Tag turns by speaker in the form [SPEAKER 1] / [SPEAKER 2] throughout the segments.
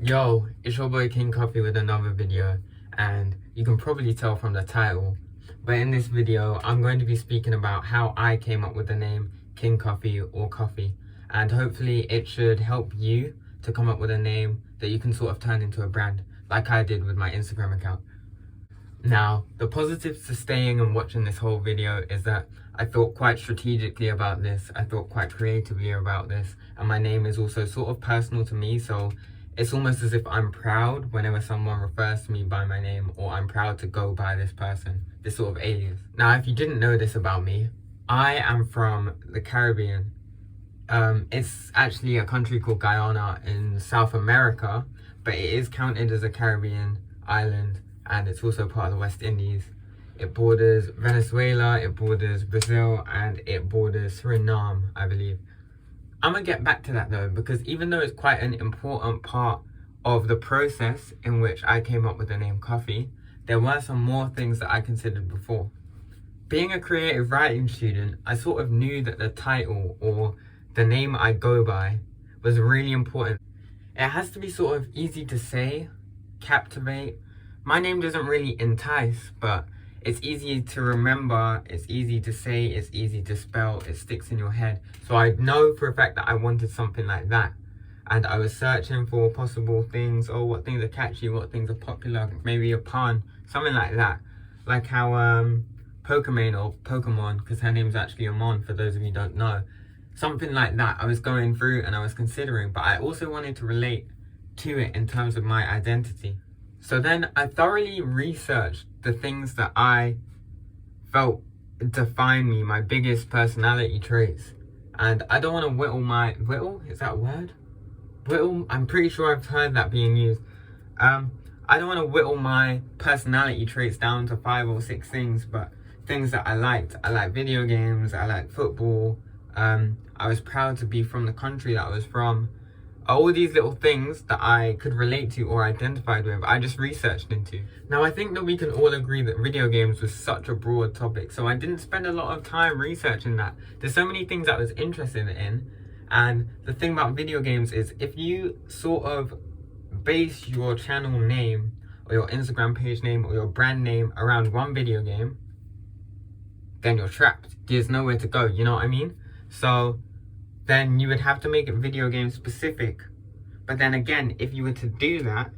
[SPEAKER 1] Yo, it's your boy King Coffee with another video, and you can probably tell from the title, but in this video I'm going to be speaking about how I came up with the name King Coffee or Coffee, and hopefully it should help you to come up with a name that you can sort of turn into a brand, like I did with my Instagram account. Now, the positives to staying and watching this whole video is that I thought quite strategically about this, I thought quite creatively about this, and my name is also sort of personal to me, so it's almost as if I'm proud whenever someone refers to me by my name, or I'm proud to go by this person, this sort of alias. Now, if you didn't know this about me, I am from the Caribbean. It's actually a country called Guyana in South America, but it is counted as a Caribbean island, and it's also part of the West Indies. It borders Venezuela, it borders Brazil, and it borders Suriname, I believe. I'm gonna get back to that though, because even though it's quite an important part of the process in which I came up with the name Coffee, there were some more things that I considered before. Being a creative writing student, I sort of knew that the title or the name I go by was really important. It has to be sort of easy to say, captivate. My name doesn't really entice, but it's easy to remember, it's easy to say, it's easy to spell, it sticks in your head. So I know for a fact that I wanted something like that. And I was searching for possible things, what things are catchy, what things are popular, maybe a pun, something like that. Like how Pokemon, because her name's actually Amon, for those of you who don't know. Something like that I was going through and I was considering, but I also wanted to relate to it in terms of my identity. So then I thoroughly researched the things that I felt define me, my biggest personality traits. And I don't want to whittle, is that a word? Whittle, I'm pretty sure I've heard that being used. I don't want to whittle my personality traits down to 5 or 6 things, but things that I liked. I like video games, I like football, I was proud to be from the country that I was from. All these little things that I could relate to or identified with, I just researched into. Now, I think that we can all agree that video games was such a broad topic, so I didn't spend a lot of time researching that. There's so many things I was interested in, and the thing about video games is if you sort of base your channel name or your Instagram page name or your brand name around one video game, then you're trapped. There's nowhere to go, you know what I mean? So then you would have to make it video game specific. But then again, if you were to do that,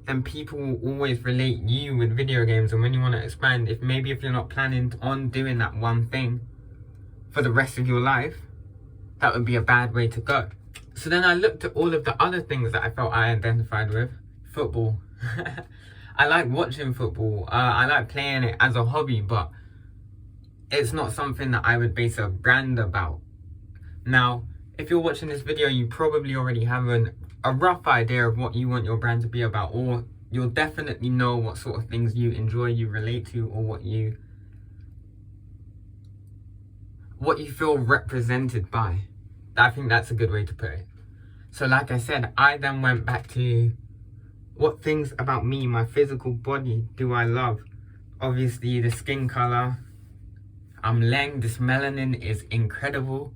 [SPEAKER 1] then people will always relate you with video games. And when you want to expand, if you're not planning on doing that one thing for the rest of your life, that would be a bad way to go. So then I looked at all of the other things that I felt I identified with. Football. I like watching football. I like playing it as a hobby, but it's not something that I would base a brand about. Now, if you're watching this video, you probably already have a rough idea of what you want your brand to be about, or you'll definitely know what sort of things you enjoy, you relate to, or what you feel represented by. I think that's a good way to put it. So like I said, I then went back to what things about me, my physical body, do I love? Obviously, the skin color. I'm Leng, this melanin is incredible.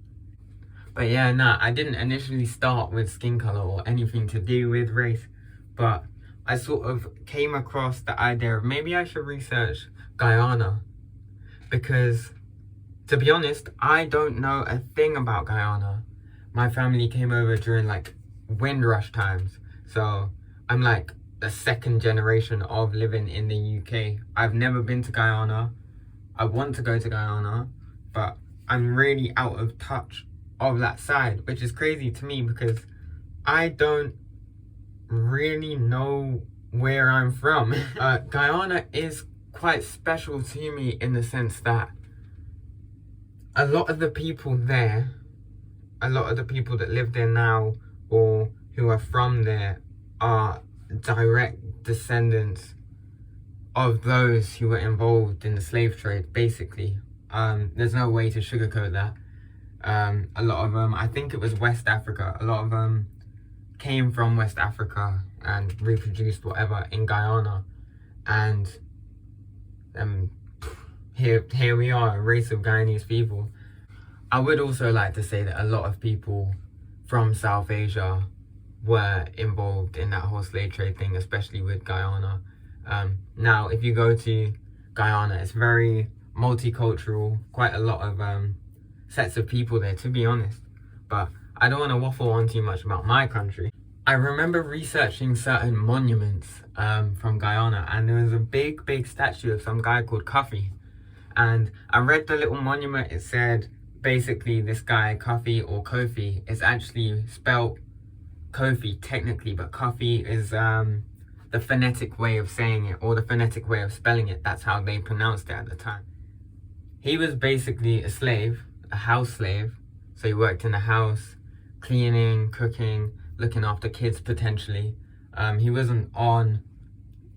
[SPEAKER 1] But yeah, I didn't initially start with skin color or anything to do with race, but I sort of came across the idea of maybe I should research Guyana, because to be honest, I don't know a thing about Guyana. My family came over during like Windrush times, so I'm like the second generation of living in the UK. I've never been to Guyana. I want to go to Guyana, but I'm really out of touch of that side, which is crazy to me because I don't really know where I'm from. Guyana is quite special to me in the sense that a lot of the people there, a lot of the people that live there now or who are from there are direct descendants of those who were involved in the slave trade, basically. There's no way to sugarcoat that. A lot of them, I think it was West Africa, a lot of them came from West Africa and reproduced whatever in Guyana, and here we are, a race of Guyanese people. I would also like to say that a lot of people from South Asia were involved in that whole slave trade thing, especially with Guyana. Now, if you go to Guyana, it's very multicultural, quite a lot of sets of people there, to be honest. But I don't want to waffle on too much about my country. I remember researching certain monuments from Guyana, and there was a big statue of some guy called Kofi. And I read the little monument. It said basically this guy Kofi or Kofi is actually spelled Kofi technically, but Kofi is the phonetic way of saying it, or the phonetic way of spelling it. That's how they pronounced it at the time. He was basically a slave, a house slave. So he worked in the house, cleaning, cooking, looking after kids potentially. He wasn't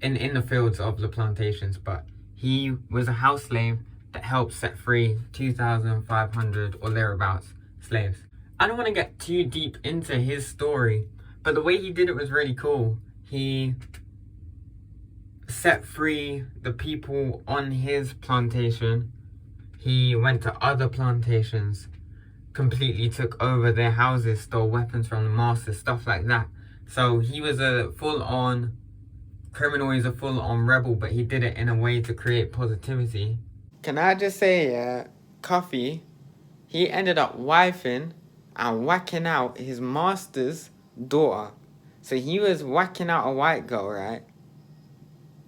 [SPEAKER 1] in the fields of the plantations, but he was a house slave that helped set free 2,500 or thereabouts slaves. I don't want to get too deep into his story, but the way he did it was really cool. He set free the people on his plantation. He went to other plantations, completely took over their houses, stole weapons from the masters, stuff like that. So he was a full-on criminal, he's a full-on rebel, but he did it in a way to create positivity. Can I just say, Kofi, he ended up wifing and whacking out his master's daughter. So he was whacking out a white girl, right?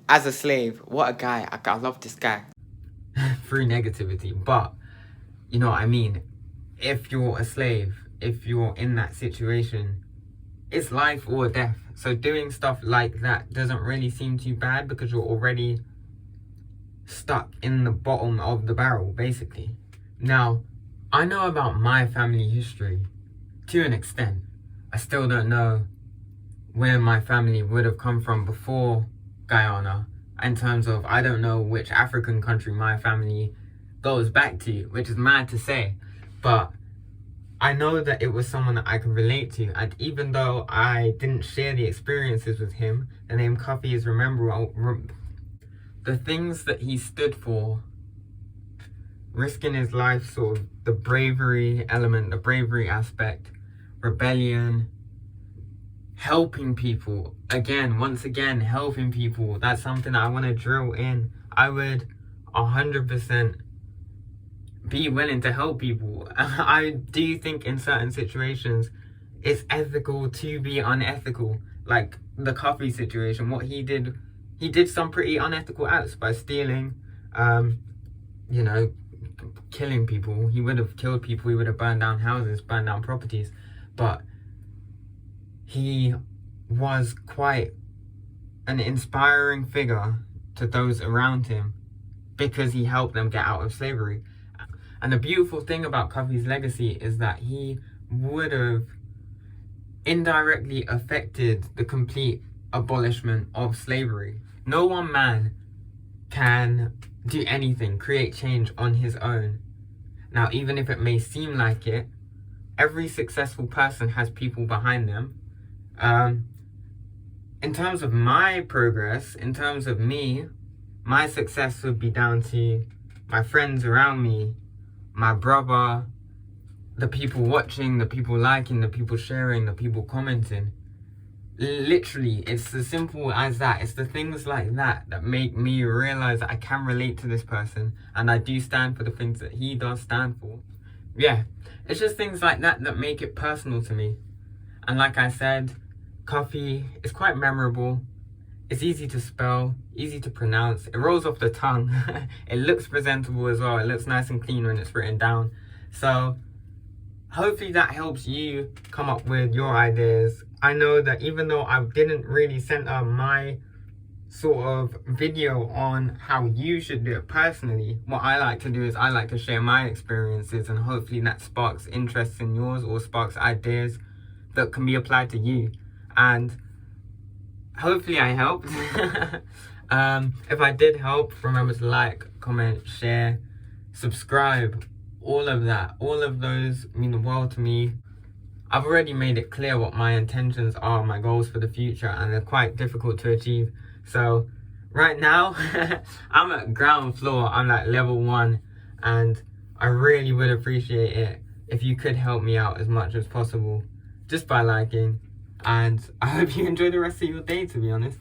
[SPEAKER 1] As a slave. What a guy. I love this guy. Through negativity. But, you know what I mean? If you're a slave, if you're in that situation, it's life or death. So doing stuff like that doesn't really seem too bad because you're already stuck in the bottom of the barrel, basically. Now, I know about my family history to an extent. I still don't know where my family would have come from before Guyana. In terms of, I don't know which African country my family goes back to, which is mad to say. But I know that it was someone that I can relate to. And even though I didn't share the experiences with him, the name Kofi is rememberable. The things that he stood for, risking his life, sort of the bravery element, the bravery aspect, rebellion, helping people. Once again, helping people. That's something I want to drill in. I would 100% be willing to help people. I do think in certain situations, it's ethical to be unethical. Like the Kofi situation, what he did some pretty unethical acts by stealing, killing people. He would have killed people, he would have burned down houses, burned down properties. But he was quite an inspiring figure to those around him because he helped them get out of slavery. And the beautiful thing about Kofi's legacy is that he would have indirectly affected the complete abolishment of slavery. No one man can do anything, create change on his own. Now, even if it may seem like it, every successful person has people behind them. In terms of my progress, in terms of me, my success would be down to my friends around me, my brother, the people watching, the people liking, the people sharing, the people commenting. Literally, it's as simple as that. It's the things like that that make me realize that I can relate to this person and I do stand for the things that he does stand for. Yeah, it's just things like that that make it personal to me. And like I said, Kofi is quite memorable. It's easy to spell, easy to pronounce. It rolls off the tongue. It looks presentable as well. It looks nice and clean when it's written down. So hopefully that helps you come up with your ideas. I know that even though I didn't really center my sort of video on how you should do it personally, what I like to do is I like to share my experiences, and hopefully that sparks interest in yours or sparks ideas that can be applied to you. And hopefully I helped. If I did help, remember to like, comment, share, subscribe, all of that. All of those mean the world to me. I've already made it clear what my intentions are, my goals for the future, and they're quite difficult to achieve. So right now, I'm at ground floor. I'm like level 1, and I really would appreciate it if you could help me out as much as possible just by liking. And I hope you enjoy the rest of your day, to be honest.